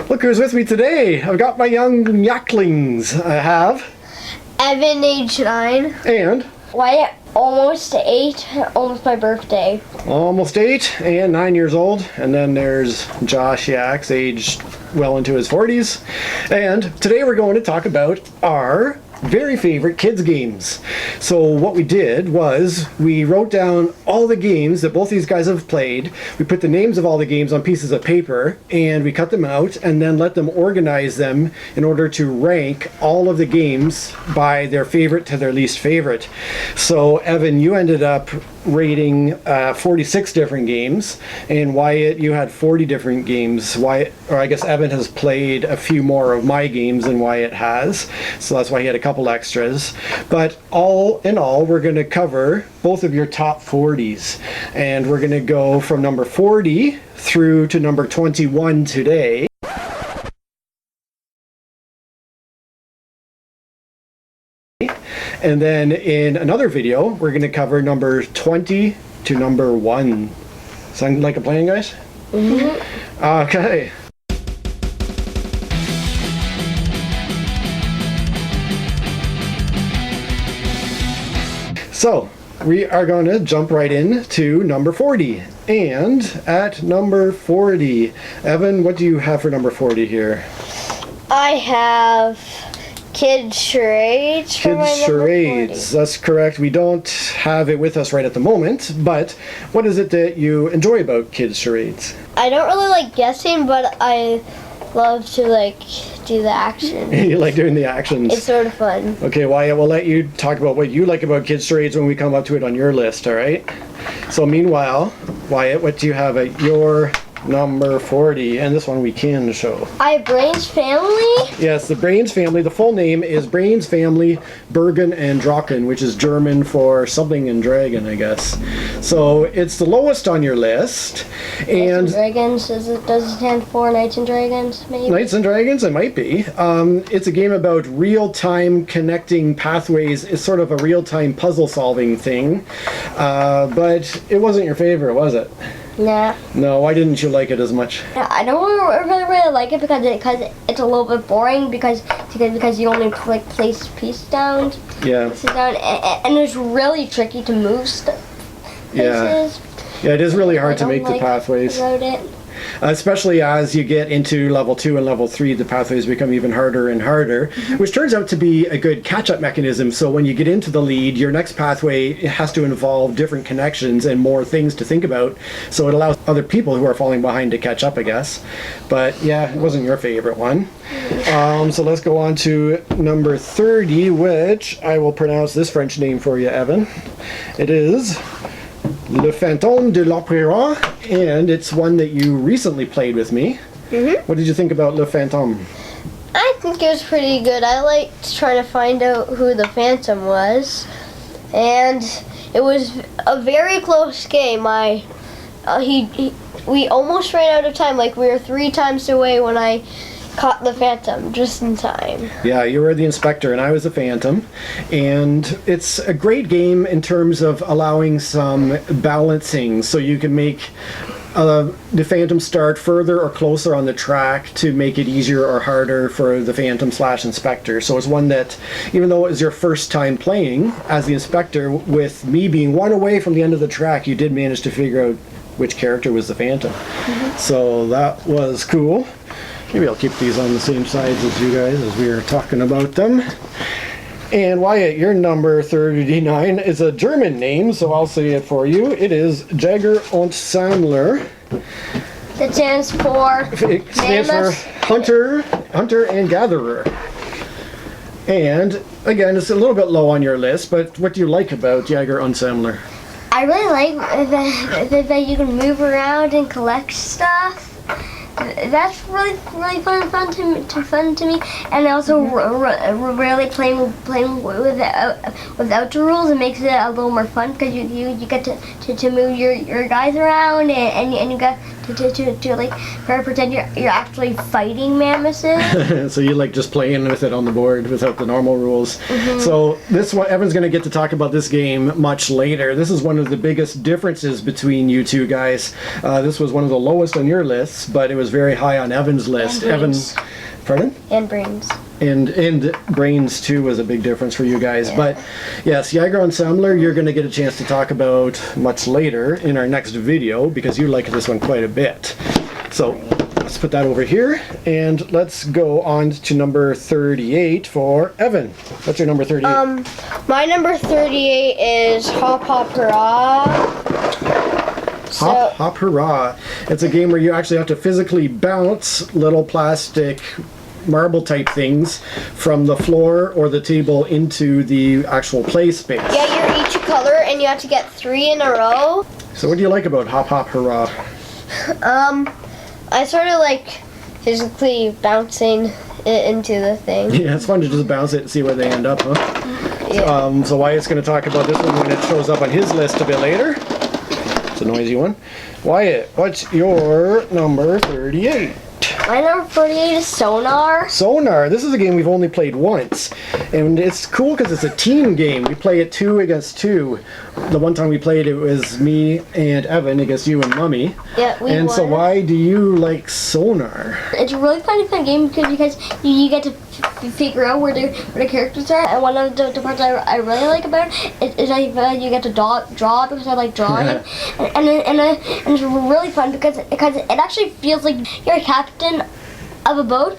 Look who's with me today. I've got my young Yaklings. I have Evan, age 9. And Wyatt, almost 8. Almost my birthday. almost 8 and 9 years old. And then there's Josh Yaks, aged well into his 40s. And today we're going to talk about our very favorite kids games. So what we did was we wrote down all the games that both these guys have played. We put the names of all the games on pieces of paper and we cut them out and then let them organize them in order to rank all of the games by their favorite to their least favorite. So Evan, you ended up rating 46 different games, and Wyatt, you had 40 different games. Wyatt, or I guess Evan, has played a few more of my games than Wyatt has, so that's why he had a couple extras. But all in all, we're going to cover both of your top 40s, and we're going to go from number 40 through to number 21 today. And then in another video, we're going to cover number 20 to number 1. Sound like a plan, guys? Mm-hmm. Okay. So, we are going to jump right in to number 40. And at number 40, Evan, what do you have for number 40 here? I have Kids Charades. Kids Charades, that's correct. We don't have it with us right at the moment, but what is it that you enjoy about Kids Charades? I don't really like guessing, but I love to do the action. You like doing the actions? It's sort of fun. Okay, Wyatt, we'll let you talk about what you like about Kids Charades when we come up to it on your list, all right? So meanwhile, Wyatt, what do you have at your number 40? And this one we can show. I have Brains Family. Yes, the Brains Family. The full name is Brains Family Bergen and Drachen, which is German for something in dragon, I guess. So it's the lowest on your list. And Dragons, does it stand for Knights and Dragons, maybe? Knights and Dragons, it might be. It's a game about real-time connecting pathways. It's sort of a real-time puzzle-solving thing. But it wasn't your favorite, was it? Nah. No, why didn't you like it as much? I don't really like it because it's a little bit boring because you only place piece down. Yeah. Pieces down, and it's really tricky to move stuff. Yeah. Yeah, it is really hard to make the pathways. About it. Especially as you get into level 2 and level 3, the pathways become even harder and harder, which turns out to be a good catch-up mechanism. So when you get into the lead, your next pathway has to involve different connections and more things to think about. So it allows other people who are falling behind to catch up, I guess. But yeah, it wasn't your favorite one. So let's go on to number 30, which I will pronounce this French name for you, Evan. It is Le Fantôme de l'Opéra, and it's one that you recently played with me. Mm-hmm. What did you think about Le Fantôme? I think it was pretty good. I liked trying to find out who the Phantom was, and it was a very close game. We almost ran out of time. Like, we were 3 times away when I caught the Phantom just in time. Yeah, you were the inspector and I was the Phantom, and it's a great game in terms of allowing some balancing, so you can make the Phantom start further or closer on the track to make it easier or harder for the Phantom / Inspector. So it's one that, even though it was your first time playing as the Inspector, with me being 1 away from the end of the track, you did manage to figure out which character was the Phantom. Mm-hmm. So that was cool. Maybe I'll keep these on the same sides as you guys as we are talking about them. And Wyatt, your number 39 is a German name, so I'll say it for you. It is Jäger und Sammler. That stands for... It stands for Hunter and Gatherer. And again, it's a little bit low on your list, but what do you like about Jäger und Sammler? I really like that you can move around and collect stuff. That's really fun to me, and also really playing without the rules. It makes it a little more fun because you get to move your guys around, and you got to like pretend you're actually fighting mammoths. So you like just playing with it on the board without the normal rules. So this one, Evan's going to get to talk about this game much later. This is one of the biggest differences between you two guys. This was one of the lowest on your lists, but it was very high on Evan's list. Evan, pardon? And brains. And brains too was a big difference for you guys. Yeah. But yes, Jaeger Ensemble you're going to get a chance to talk about much later in our next video because you like this one quite a bit. So let's put that over here and let's go on to number 38 for Evan. What's your number 38? My number 38 is Hop Hop Hurrah. Hop Hop Hurrah. It's a game where you actually have to physically bounce little plastic marble type things from the floor or the table into the actual play space. Yeah, you're each a color and you have to get 3 in a row. So what do you like about Hop Hop Hurrah? I sort of like physically bouncing it into the thing. Yeah, it's fun to just bounce it and see where they end up, huh? Yeah. So Wyatt's going to talk about this one when it shows up on his list a bit later. It's a noisy one. Wyatt, what's your number 38? My number 48 is Sonar. Sonar. This is a game we've only played once. And it's cool because it's a team game. We play it 2 against 2. The one time we played it was me and Evan against you and Mummy. Yeah, we And won. so why do you like Sonar? It's a really fun game because you get to figure out where the characters are. And one of the parts I really like about it is that you get to draw because I like drawing. and it's really fun because it actually feels like you're a captain of a boat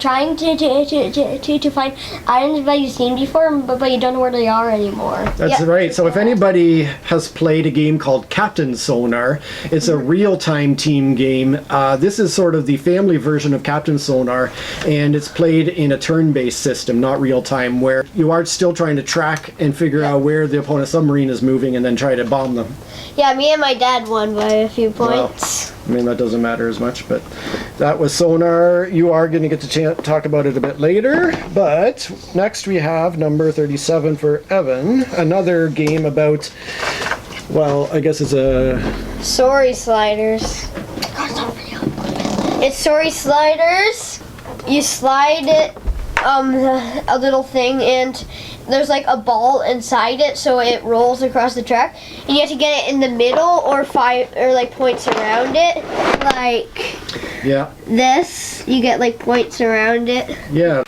trying to find islands that you've seen before, but you don't know where they are anymore. That's right. So if anybody has played a game called Captain Sonar, it's a real-time team game. This is sort of the family version of Captain Sonar, and it's played in a turn-based system, not real-time, where you are still trying to track and figure out where the opponent's submarine is moving and then try to bomb them. Yeah, me and my dad won by a few points. I mean, that doesn't matter as much, but that was Sonar. You are going to get to talk about it a bit later, but next we have number 37 for Evan. Another game about, well, I guess it's a... Sorry Sliders. It's Sorry Sliders. You slide it, a little thing, and there's like a ball inside it, so it rolls across the track, and you have to get it in the middle or like points around it, like this. You get like points around it. Yeah.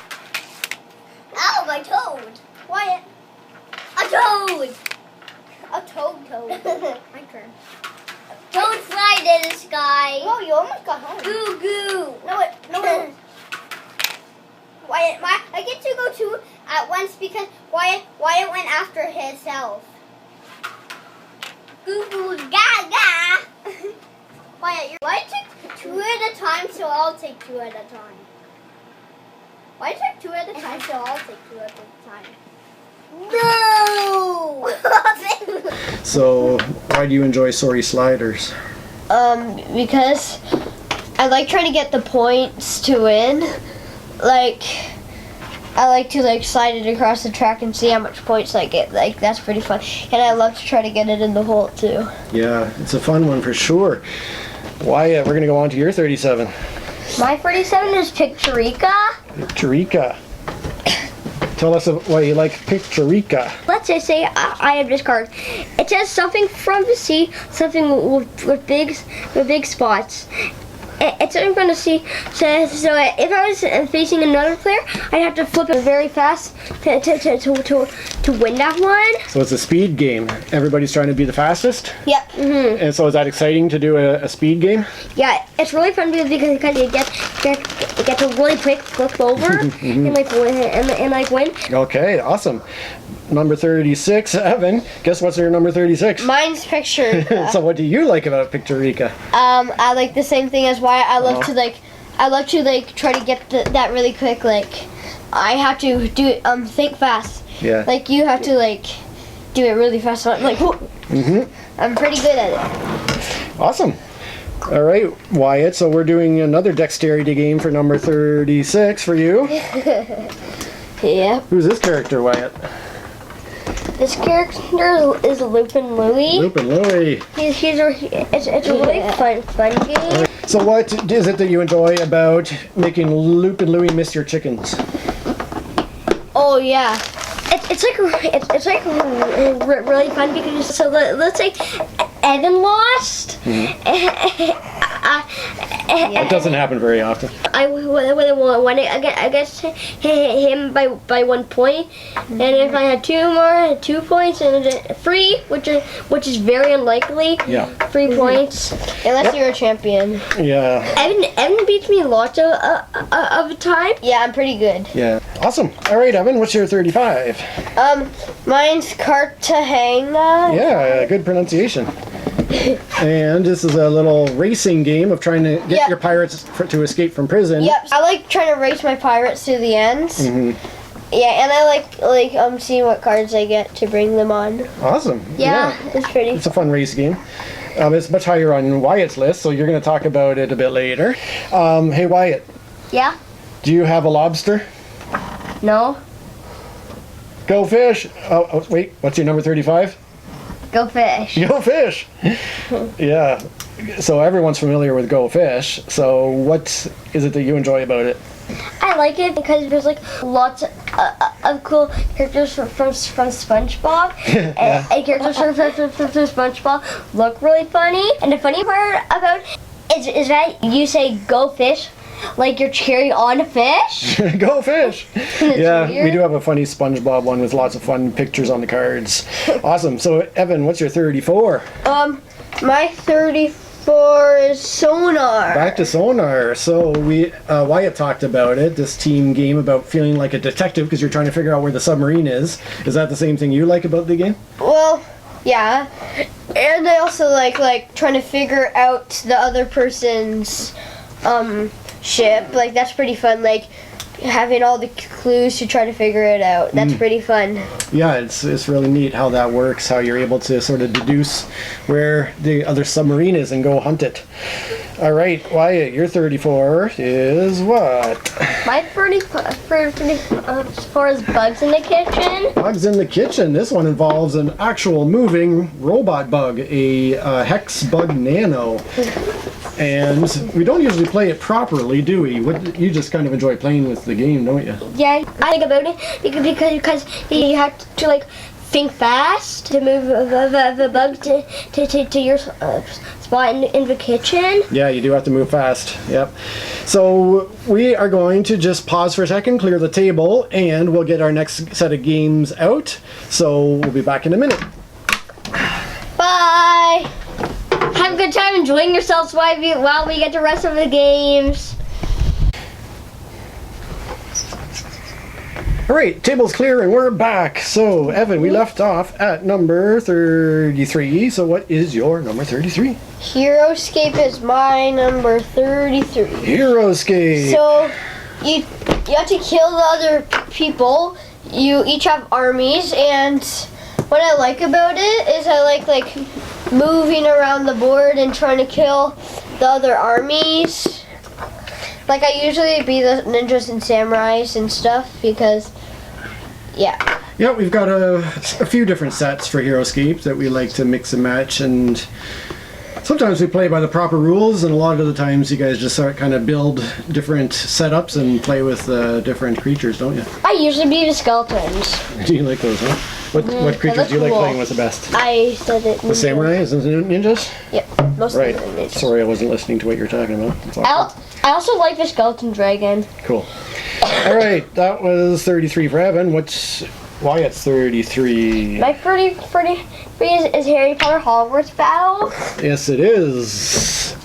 Ow, my toad! Wyatt! A toad! A toad. My turn. Don't fly to the sky. Oh, you almost got home. Goo goo. No. Wyatt, I get to go 2 at once because Wyatt went after himself. Goo goo gaga. Wyatt took 2 at a time, so I'll take 2 at a time. Wyatt took 2 at a time, so I'll take 2 at a time. No! So, why do you enjoy Sorry Sliders? Because I like trying to get the points to win. Like, I like to like slide it across the track and see how much points I get. Like, that's pretty fun. And I love to try to get it in the hole too. Yeah, it's a fun one for sure. Wyatt, we're going to go on to your 37. My 47 is Picturica. Picturica. Tell us why you like Picturica. Let's just say I have this card. It says something from the sea, something with big spots. It's something from the sea. So if I was facing another player, I'd have to flip it very fast to win that one. So it's a speed game. Everybody's trying to be the fastest? Yep. And so is that exciting to do a speed game? Yeah, it's really fun because you get to really quick flip over and like win. Okay, awesome. Number 36, Evan. Guess what's your number 36? Mine's Picturica. So what do you like about Picturica? I like the same thing as Wyatt. I love to try to get that really quick. Like, I have to do it. Think fast. Yeah. Like, you have to like do it really fast. So I'm like, I'm pretty good at it. Awesome. All right, Wyatt. So we're doing another dexterity game for number 36 for you. Yeah. Who's this character, Wyatt? This character is Lupin Louie. Lupin Louie. It's a really fun game. So what is it that you enjoy about making Lupin Louie miss your chickens? Oh yeah. It's like really fun because so let's say Evan lost. It doesn't happen very often. I won against him by 1 point, and if I had 2 points and 3, which is very unlikely. Yeah. 3 points. Unless you're a champion. Yeah. Evan beats me lots of the time. Yeah, I'm pretty good. Yeah. Awesome. All right, Evan, what's your 35? Mine's Cartagena. Yeah, good pronunciation. And this is a little racing game of trying to get your pirates to escape from prison. Yep. I like trying to race my pirates to the end. Yeah, and I like seeing what cards I get to bring them on. Awesome. Yeah, it's pretty. It's a fun race game. It's much higher on Wyatt's list, so you're going to talk about it a bit later. Hey, Wyatt, Yeah. do you have a lobster? No. Go fish. Oh, wait, what's your number 35? Go fish. Go fish. Yeah. So everyone's familiar with Go Fish. So what is it that you enjoy about it? I like it because there's like lots of cool characters from SpongeBob, and characters from SpongeBob look really funny. And the funny part about it is that you say "Go fish" like you're cheering on a fish. Go fish. It's Yeah, we weird. do have a funny SpongeBob one with lots of fun pictures on the cards. Awesome. So Evan, what's your 34? My 34 is Sonar. Back to Sonar. So Wyatt talked about it, this team game about feeling like a detective because you're trying to figure out where the submarine is. Is that the same thing you like about the game? Well, yeah. And I also like trying to figure out the other person's ship. Like that's pretty fun. Like having all the clues to try to figure it out. That's pretty fun. Yeah, it's really neat how that works, how you're able to sort of deduce where the other submarine is and go hunt it. All right, Wyatt, your 34 is what? My 34 is Bugs in the Kitchen. Bugs in the Kitchen. This one involves an actual moving robot bug, a Hex Bug Nano. And we don't usually play it properly, do we? You just kind of enjoy playing with the game, don't you? Yeah, I think about it because you have to like think fast to move the bug to your spot in the kitchen. Yeah, you do have to move fast. Yep. So we are going to just pause for a second, clear the table, and we'll get our next set of games out. So we'll be back in a minute. Bye. Have a good time enjoying yourselves while we get the rest of the games. All right, table's clear and we're back. So, Evan, we left off at number 33. So what is your number 33? Heroescape is my number 33. Heroescape. So you have to kill the other people. You each have armies, and what I like about it is I like moving around the board and trying to kill the other armies. Like I usually be the ninjas and samurais and stuff because, yeah. Yeah, we've got a few different sets for Heroescape that we like to mix and match, and sometimes we play by the proper rules, and a lot of the times you guys just start kind of build different setups and play with different creatures, don't you? I usually be the skeletons. Do you like those, huh? What creatures do you like cool. playing with the best? I said it. The samurais and the ninjas? Yep, most Right. of them. Sorry, I wasn't listening to what you were talking about. That's awesome. I also like the skeleton dragon. Cool. All right, that was 33 for Evan. What's Wyatt's 33? My 33 is Harry Potter Hogwarts Battle. Yes, it is.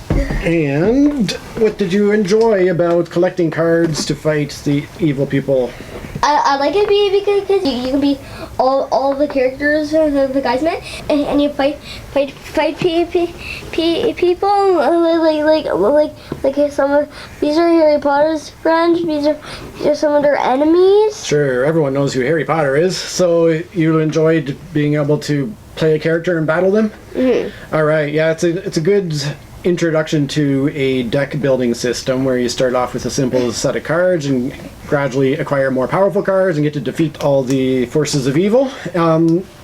And what did you enjoy about collecting cards to fight the evil people? I like it because you can be all the characters the guys met, and you fight people like some of these are Harry Potter's friends. These are some of their enemies. Sure, everyone knows who Harry Potter is, so you enjoyed being able to play a character and battle them? Mm-hmm. All right, yeah, it's a good introduction to a deck building system where you start off with a simple set of cards and gradually acquire more powerful cards and get to defeat all the forces of evil.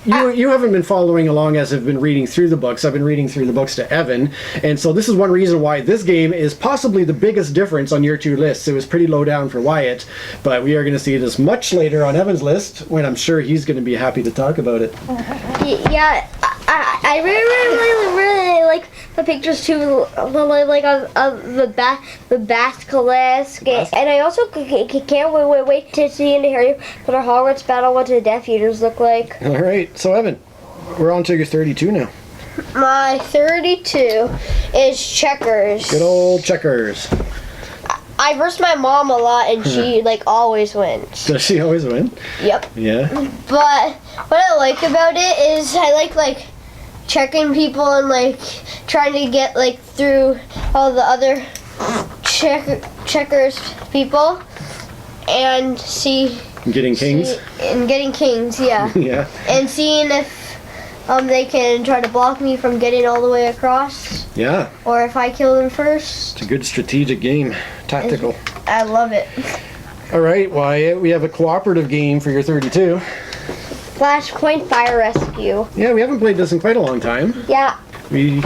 You haven't been following along as I've been reading through the books. I've been reading through the books to Evan, and so this is one reason why this game is possibly the biggest difference on your two lists. It was pretty low down for Wyatt, but we are going to see this much later on Evan's list when I'm sure he's going to be happy to talk about it. Yeah, I really like the pictures too, like of the basilisk, and I also can't wait to see and hear what a Hogwarts battle what the Death Eaters look like. All right, so Evan, we're on to your 32 now. My 32 is checkers. Good old checkers. I verse my mom a lot, and she like always wins. Does she always win? Yep. Yeah. But what I like about it is I like checking people and like trying to get like through all the other checkers people and see. Getting kings. And getting kings, yeah. Yeah. And seeing if they can try to block me from getting all the way across. Yeah. Or if I kill them first. It's a good strategic game. Tactical. I love it. All right, Wyatt, we have a cooperative game for your 32. Flashpoint Fire Rescue. Yeah, we haven't played this in quite a long time. Yeah. We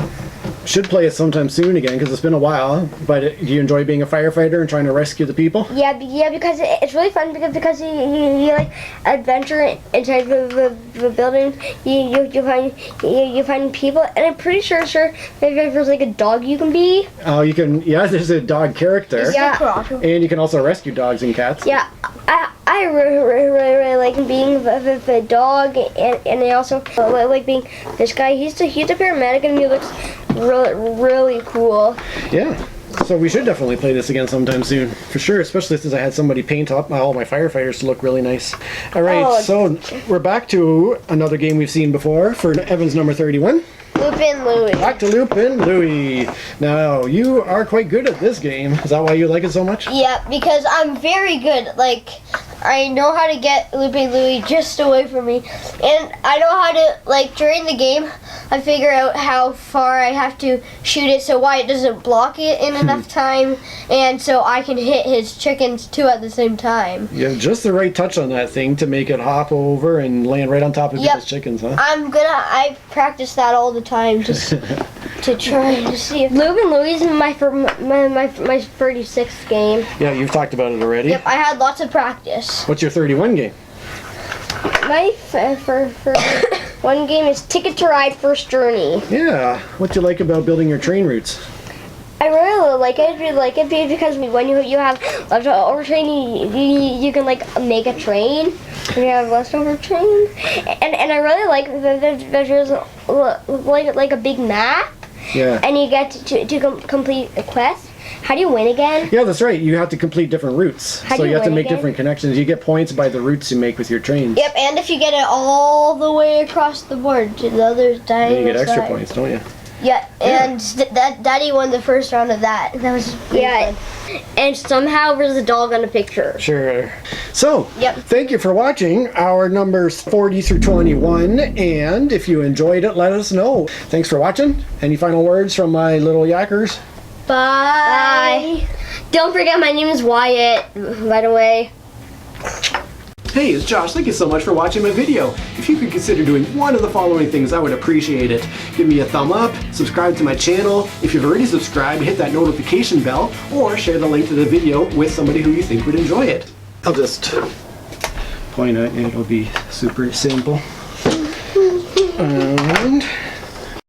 should play it sometime soon again because it's been a while. But do you enjoy being a firefighter and trying to rescue the people? Yeah, because it's really fun because you like adventure inside the building. You find people, and I'm pretty sure there's like a dog you can be. Oh, you can. Yeah, there's a dog character. Yeah. And you can also rescue dogs and cats. Yeah, I really like being the dog, and I also like being this guy. He's a paramedic, and he looks really cool. Yeah. So we should definitely play this again sometime soon, for sure, especially since I had somebody paint up all my firefighters to look really nice. All right, so we're back to another game we've seen before for Evan's number 31. Lupin Louie. Back to Lupin Louie. Now, you are quite good at this game. Is that why you like it so much? Yeah, because I'm very good. Like, I know how to get Lupin Louie just away from me. And I know how to, like, during the game, I figure out how far I have to shoot it so Wyatt doesn't block it in enough time. And so I can hit his chickens, too, at the same time. You have just the right touch on that thing to make it hop over and land right on top of his chickens, huh? I practice that all the time just to try to see if Lupin Louie is my 36th game. Yeah, you've talked about it already. Yep, I had lots of practice. What's your 31 game? My for one game is Ticket to Ride First Journey. Yeah. What do you like about building your train routes? I really like it. Because when you have leftover train, you can like make a train. You have leftover train, and I really like that there's like a big map. Yeah. And you get to complete a quest. How do you win again? Yeah, that's right. You have to complete different routes. How So do you have to win make again? different connections. You get points by the routes you make with your trains. Yep, and if you get it all the way across the board to the other side. Then you get extra points, don't you? Yeah, and that Daddy won the first round of that. That was fun. And somehow there's a dog on the picture. Sure. So, Yep. thank you for watching our numbers 40 through 21. And if you enjoyed it, let us know. Thanks for watching. Any final words from my little yackers? Bye. Don't forget, my name is Wyatt, by the way. Hey, it's Josh. Thank you so much for watching my video. If you could consider doing one of the following things, I would appreciate it. Give me a thumb up, subscribe to my channel. If you've already subscribed, hit that notification bell, or share the link to the video with somebody who you think would enjoy it. I'll just point out, it'll be super simple. And